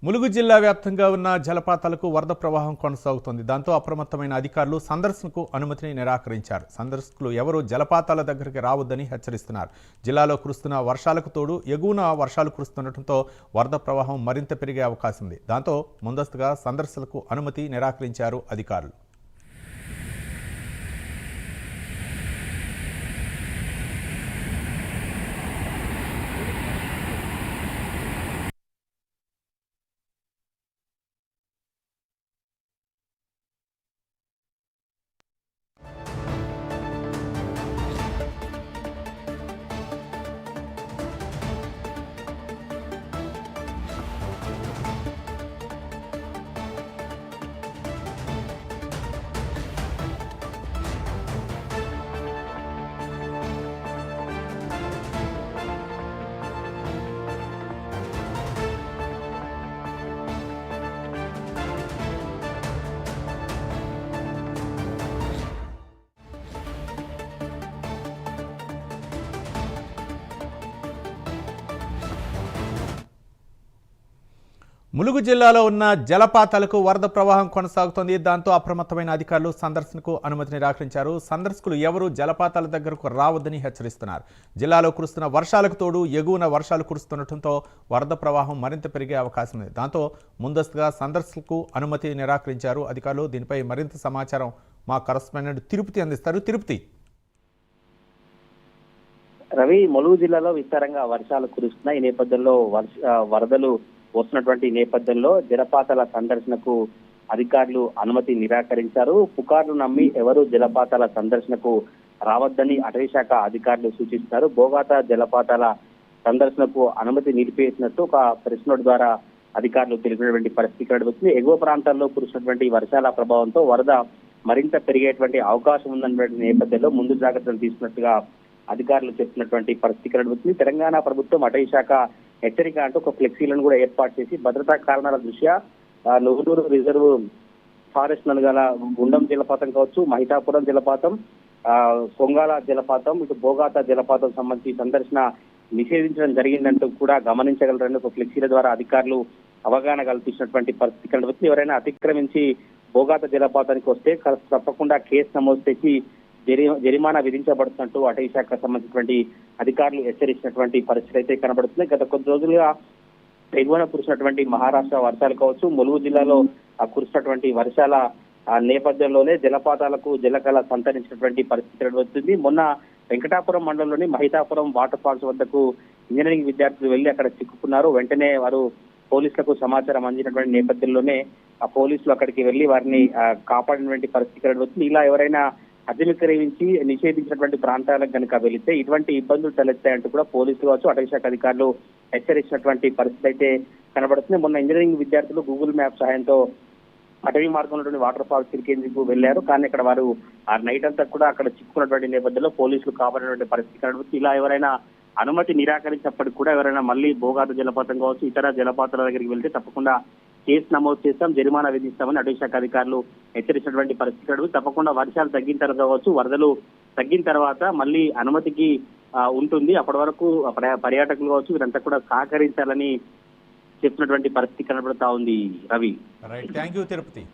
ములుగు జిల్లా వ్యాప్తంగా ఉన్న జలపాతాలకు వరద ప్రవాహం కొనసాగుతోంది. దాంతో అప్రమత్తమైన అధికారులు సందర్శనకు అనుమతిని నిరాకరించారు. సందర్శకులు ఎవరూ జలపాతాల దగ్గరికి రావద్దని హెచ్చరిస్తున్నారు. జిల్లాలో కురుస్తున్న వర్షాలకు తోడు ఎగువన వర్షాలు కురుస్తుండటంతో వరద ప్రవాహం మరింత పెరిగే అవకాశం ఉంది. దాంతో ముందస్తుగా సందర్శనకు అనుమతి నిరాకరించారు అధికారులు. ములుగు జిల్లాలో ఉన్న జలపాతాలకు వరద ప్రవాహం కొనసాగుతోంది. దాంతో అప్రమత్తమైన అధికారులు సందర్శనకు అనుమతి నిరాకరించారు. సందర్శకులు ఎవరూ జలపాతాల దగ్గరకు రావద్దని హెచ్చరిస్తున్నారు. జిల్లాలో కురుస్తున్న వర్షాలకు తోడు ఎగువన వర్షాలు కురుస్తుండటంతో వరద ప్రవాహం మరింత పెరిగే అవకాశం ఉంది. దాంతో ముందస్తుగా సందర్శకులకు అనుమతి నిరాకరించారు అధికారులు. దీనిపై మరింత సమాచారం మా కరెస్పాండెంట్ తిరుపతి అందిస్తారు. తిరుపతి. రవి, ములుగు జిల్లాలో విస్తారంగా వర్షాలు కురుస్తున్నాయి. ఈ నేపథ్యంలో వరదలు వస్తున్నటువంటి నేపథ్యంలో జలపాతాల సందర్శనకు అధికారులు అనుమతి నిరాకరించారు. పుకార్లు నమ్మి ఎవరు జలపాతాల సందర్శనకు రావద్దని అటవీశాఖ అధికారులు సూచిస్తున్నారు. బోగాత జలపాతాల సందర్శనకు అనుమతి నిలిపేసినట్టు ఒక ప్రెస్ నోట్ ద్వారా అధికారులు తెలిపినటువంటి పరిస్థితి కనబడుతుంది. ఎగువ ప్రాంతాల్లో కురిసినటువంటి వర్షాల ప్రభావంతో వరద మరింత పెరిగేటువంటి అవకాశం ఉందన్నటువంటి నేపథ్యంలో ముందు జాగ్రత్తలు తీసుకున్నట్టుగా అధికారులు చెప్తున్నటువంటి పరిస్థితి కనబడుతుంది. తెలంగాణ ప్రభుత్వం అటవీశాఖ హెచ్చరిక అంటూ ఒక ఫ్లెక్సీలను కూడా ఏర్పాటు చేసి భద్రతా కారణాల దృష్ట్యా నువ్వూరు రిజర్వ్ ఫారెస్ట్ నలుగల గుండం జలపాతం కావచ్చు, మహితాపురం జలపాతం, కొంగాల జలపాతం, ఇటు బోగాత జలపాతం సంబంధించి సందర్శన నిషేధించడం జరిగిందంటూ కూడా గమనించగలరని ఒక ఫ్లెక్సీల ద్వారా అధికారులు అవగాహన కల్పించినటువంటి పరిస్థితి కనబడుతుంది. ఎవరైనా అతిక్రమించి బోగాత జలపాతానికి వస్తే తప్పకుండా కేసు నమోదు చేసి జరిమానా విధించబడుతున్నట్టు అటవీశాఖ సంబంధించినటువంటి అధికారులు హెచ్చరించినటువంటి పరిస్థితి అయితే కనబడుతుంది. గత కొద్ది రోజులుగా ఎగువన కురిసినటువంటి మహారాష్ట్ర వర్షాలు కావచ్చు, ములుగు జిల్లాలో కురిసినటువంటి వర్షాల నేపథ్యంలోనే జలపాతాలకు జలకళ సంతరించినటువంటి పరిస్థితి కనబడుతుంది. మొన్న వెంకటాపురం మండలంలోని మహితాపురం వాటర్ ఫాల్స్ వద్దకు ఇంజనీరింగ్ విద్యార్థులు వెళ్లి అక్కడ చిక్కుకున్నారు. వెంటనే వారు పోలీసులకు సమాచారం అందినటువంటి నేపథ్యంలోనే ఆ పోలీసులు అక్కడికి వెళ్లి వారిని కాపాడినటువంటి పరిస్థితి కనబడుతుంది. ఇలా ఎవరైనా అతిక్రమించి నిషేధించినటువంటి ప్రాంతాలకు కనుక వెళితే ఇటువంటి ఇబ్బందులు తలెత్తాయంటూ కూడా పోలీసులు కావచ్చు, అటవీశాఖ అధికారులు హెచ్చరించినటువంటి పరిస్థితి అయితే కనబడుతుంది. మొన్న ఇంజనీరింగ్ విద్యార్థులు గూగుల్ మ్యాప్ సహాయంతో అటవీ మార్గంలో వాటర్ ఫాల్స్ తిరిగేందుకు వెళ్లారు. కానీ ఇక్కడ వారు ఆ నైట్ అంతా కూడా అక్కడ చిక్కుకున్నటువంటి నేపథ్యంలో పోలీసులు కాపాడినటువంటి పరిస్థితి కనబడుతుంది. ఇలా ఎవరైనా అనుమతి నిరాకరించినప్పటికీ కూడా ఎవరైనా మళ్ళీ బోగాత జలపాతం కావచ్చు, ఇతర జలపాతాల దగ్గరికి వెళ్తే తప్పకుండా కేసు నమోదు చేస్తాం, జరిమానా విధిస్తామని అటవీశాఖ అధికారులు హెచ్చరించినటువంటి పరిస్థితి. తప్పకుండా వర్షాలు తగ్గిన తర్వాత కావచ్చు, వరదలు తగ్గిన తర్వాత మళ్ళీ అనుమతికి ఉంటుంది. అప్పటి వరకు పర్యాటకులు కావచ్చు వీరంతా కూడా సహకరించాలని చెప్తున్నటువంటి పరిస్థితి కనబడతా ఉంది. Ravi, thank you Tirupati.